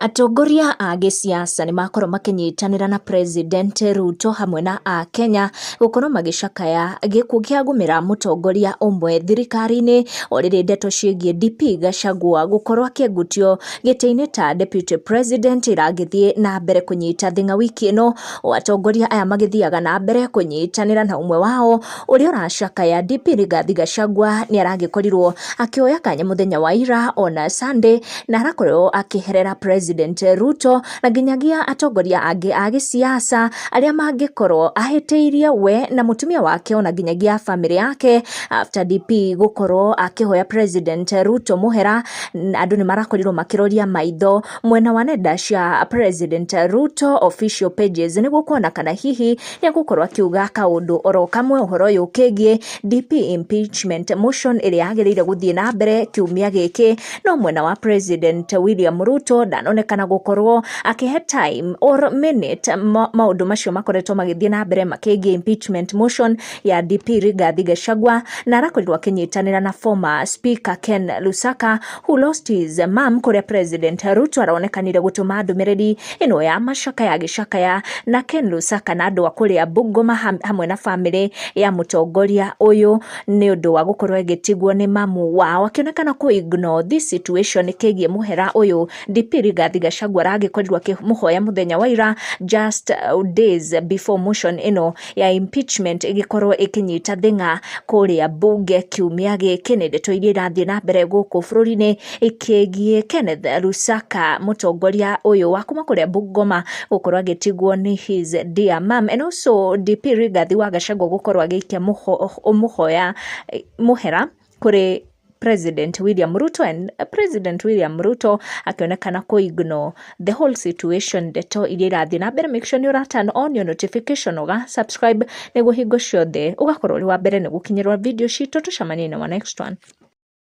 Atongoria a gĩsiasa nĩmakorwo makĩnyitanĩra na President Ruto hamwe na a Kenya gũkorwo magĩcakaya gĩkuũ kĩagũmĩra mũtongoria ũmwe thirikari-inĩ, o rĩrĩ ndeto ciĩgiĩ DP Gachagua gũkorwo akĩengutio gĩtĩ-inĩ ta Deputy President iragĩthiĩ na mbere kũnyita thing'a wiki ĩno, o atongoria aya magĩthiaga na mbere kũnyitanĩra na ũmwe wao ũrĩa ũracakaya DP Rigathi Gachagua nĩaragĩkorirwo akĩoya kanya mũthenya wa ira ona Sunday na arakorwo akĩherera President Ruto na nginyagia atongoria angĩ a gĩsiasa arĩa mangĩkorwo ahĩtĩirie we na mũtumia wake ona nginyagia family yake after DP gũkorwo akĩhoya President Ruto mũhera. Andũ nĩmarakorirwo makĩroria maitho mwena wa nenda cia President Ruto official pages nĩguo kuona kana hihi nĩegũkorwo akiuga kaũndũ oro kamwe ũhoro ũyũ kĩgiĩ DP impeachment motion ĩrĩa yagĩrĩire gũthiĩ na mbere kiumia gĩkĩ, no mwena wa President William Ruto ndanonekana gũkorwo akĩhe time or minute maũndũ macio makoretwo magĩthiĩ na mbere makĩgiĩ impeachment motion ya DP Rigathi Gachagua, na arakorirwo akĩnyitanĩra na former speaker Ken Lusaka who lost his mom, kũrĩa President Ruto aronekanire gũtũma ndũmĩrĩri ĩno ya macakaya gĩcakaya na Ken Lusaka na andũ a kũrĩa Bungoma hamwe na family ya mũtongoria ũyũ nĩ ũndũ wa gũkorwo agĩtigwo nĩ mamu wao, akĩonekana ku ignore this situation kĩgiĩ mũhera ũyũ DP Rigathi Gachagua aragĩkorirwo akĩmũhoya mũthenya wa ira just days before motion ĩno ya impeachment ĩgĩkorwo ĩkĩnyita thing'a kũrĩa bunge kiumia gĩkĩ. Nĩ ndeto iria irathiĩ na mbere gũkũ bũrũri-inĩ ikĩgiĩ Kenneth Lusaka mũtongoria ũyũ wa kuma kũrĩa Bungoma gũkorwo agĩtigwo nĩ his dear mom, and also DP Rigathi wa Gachagua gũkorwo agĩikia mũhoya mũhera kũrĩ President William Ruto, and President William Ruto akionekana ku ignore the whole situation. Ndeto iria irathiĩ na mbere, make sure ni ura turn on your notification uga subscribe nĩguo hingo ciothe ugakorwo uri wa mbere nĩ gũkinyĩrwo video citũ. Tucemanie na next one.